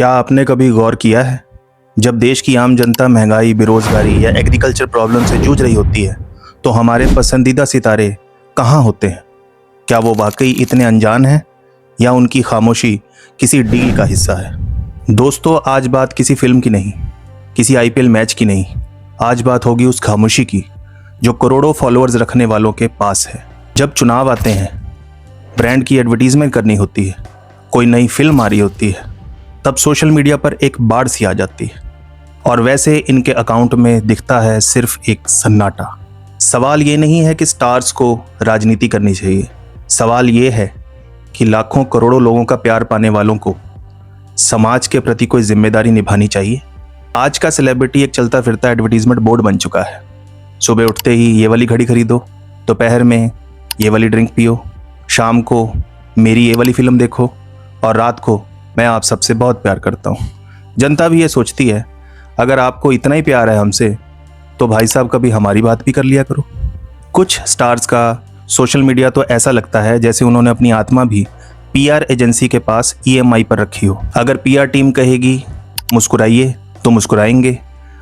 क्या आपने कभी गौर किया है, जब देश की आम जनता महंगाई, बेरोजगारी या एग्रीकल्चर प्रॉब्लम से जूझ रही होती है तो हमारे पसंदीदा सितारे कहाँ होते हैं? क्या वो वाकई इतने अनजान हैं या उनकी खामोशी किसी डील का हिस्सा है? दोस्तों, आज बात किसी फिल्म की नहीं, किसी आईपीएल मैच की नहीं, आज बात होगी उस खामोशी की जो करोड़ों फॉलोअर्स रखने वालों के पास है। जब चुनाव आते हैं, ब्रांड की एडवर्टीजमेंट करनी होती है, कोई नई फिल्म आ रही होती है, तब सोशल मीडिया पर एक बाढ़ सी आ जाती है और वैसे इनके अकाउंट में दिखता है सिर्फ एक सन्नाटा। सवाल ये नहीं है कि स्टार्स को राजनीति करनी चाहिए, सवाल ये है कि लाखों करोड़ों लोगों का प्यार पाने वालों को समाज के प्रति कोई जिम्मेदारी निभानी चाहिए। आज का सेलिब्रिटी एक चलता फिरता एडवर्टीजमेंट बोर्ड बन चुका है। सुबह उठते ही ये वाली घड़ी खरीदो, दोपहर में ये वाली ड्रिंक पियो, शाम को मेरी ये वाली फिल्म देखो और रात को मैं आप सबसे बहुत प्यार करता हूँ। जनता भी ये सोचती है, अगर आपको इतना ही प्यार है हमसे तो भाई साहब कभी हमारी बात भी कर लिया करो। कुछ स्टार्स का सोशल मीडिया तो ऐसा लगता है जैसे उन्होंने अपनी आत्मा भी पीआर एजेंसी के पास ईएमआई पर रखी हो। अगर पीआर टीम कहेगी मुस्कुराइए तो मुस्कुराएंगे,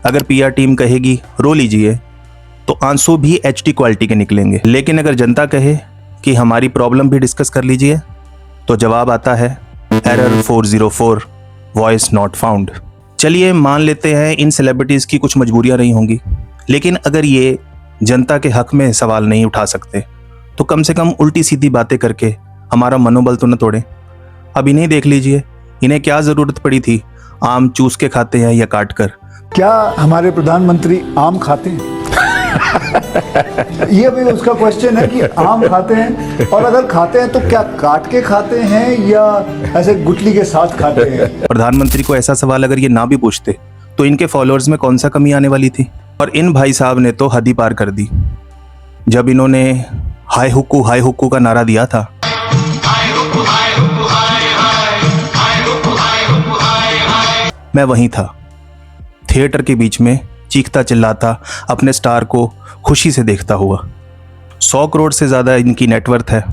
अगर पीआर टीम कहेगी रो लीजिए तो आंसू भी एचडी क्वालिटी के निकलेंगे। लेकिन अगर जनता कहे कि हमारी प्रॉब्लम भी डिस्कस कर लीजिए तो जवाब आता है एरर 404, वॉइस नॉट फाउंड। चलिए मान लेते हैं इन सेलिब्रिटीज की कुछ मजबूरियां रही होंगी, लेकिन अगर ये जनता के हक में सवाल नहीं उठा सकते तो कम से कम उल्टी सीधी बातें करके हमारा मनोबल तो न तोड़ें। अब इन्हें देख लीजिए, इन्हें क्या जरूरत पड़ी थी आम चूस के खाते हैं या काट कर। क्या हमारे प्रधानमंत्री आम खाते हैं? ये भी उसका क्वेश्चन है कि आम खाते हैं, और अगर खाते हैं तो क्या काट के खाते हैं या ऐसे गुठली के साथ खाते हैं? प्रधानमंत्री को ऐसा सवाल अगर ये ना भी पूछते तो इनके फॉलोअर्स में कौन सा कमी आने वाली थी। और इन भाई साहब ने तो हद ही पार कर दी। जब इन्होंने हाय हुक्कू का नारा दिया था, मैं वहीं था, थिएटर के बीच में चीखता चिल्लाता अपने स्टार को खुशी से देखता हुआ। 100 करोड़ से ज़्यादा इनकी नेटवर्थ है,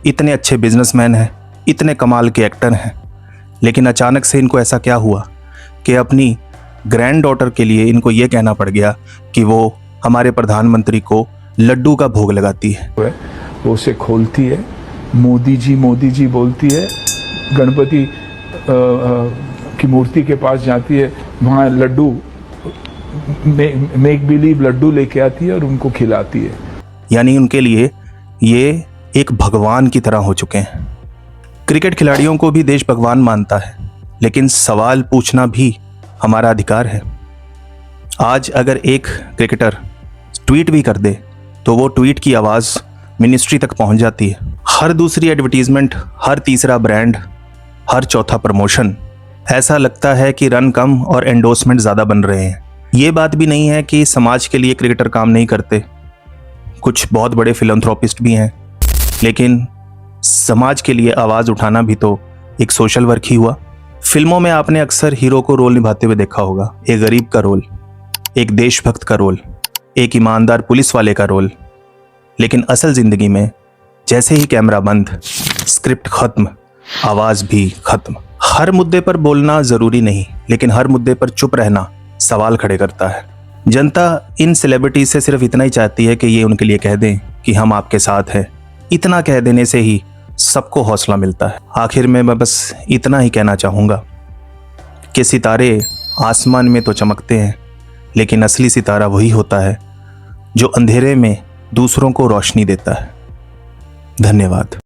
इतने अच्छे बिजनेसमैन हैं, इतने कमाल के एक्टर हैं, लेकिन अचानक से इनको ऐसा क्या हुआ कि अपनी ग्रैंड डॉटर के लिए इनको ये कहना पड़ गया कि वो हमारे प्रधानमंत्री को लड्डू का भोग लगाती है। वो उसे खोलती है, मोदी जी बोलती है, गणपति की मूर्ति के पास जाती है, वहाँ लड्डू मेक बिलीव लड्डू लेके आती है और उनको खिलाती है। यानी उनके लिए ये एक भगवान की तरह हो चुके हैं। क्रिकेट खिलाड़ियों को भी देश भगवान मानता है, लेकिन सवाल पूछना भी हमारा अधिकार है। आज अगर एक क्रिकेटर ट्वीट भी कर दे तो वो ट्वीट की आवाज़ मिनिस्ट्री तक पहुंच जाती है। हर दूसरी एडवर्टीजमेंट, हर तीसरा ब्रांड, हर चौथा प्रमोशन, ऐसा लगता है कि रन कम और एंडोर्समेंट ज़्यादा बन रहे हैं। ये बात भी नहीं है कि समाज के लिए क्रिकेटर काम नहीं करते, कुछ बहुत बड़े फिलैंथ्रोपिस्ट भी हैं, लेकिन समाज के लिए आवाज़ उठाना भी तो एक सोशल वर्क ही हुआ। फिल्मों में आपने अक्सर हीरो को रोल निभाते हुए देखा होगा, एक गरीब का रोल, एक देशभक्त का रोल, एक ईमानदार पुलिस वाले का रोल, लेकिन असल ज़िंदगी में जैसे ही कैमरा बंद, स्क्रिप्ट खत्म, आवाज़ भी खत्म। हर मुद्दे पर बोलना ज़रूरी नहीं, लेकिन हर मुद्दे पर चुप रहना सवाल खड़े करता है। जनता इन सेलिब्रिटीज से सिर्फ इतना ही चाहती है कि ये उनके लिए कह दें कि हम आपके साथ हैं। इतना कह देने से ही सबको हौसला मिलता है। आखिर में मैं बस इतना ही कहना चाहूँगा कि सितारे आसमान में तो चमकते हैं, लेकिन असली सितारा वही होता है जो अंधेरे में दूसरों को रोशनी देता है। धन्यवाद।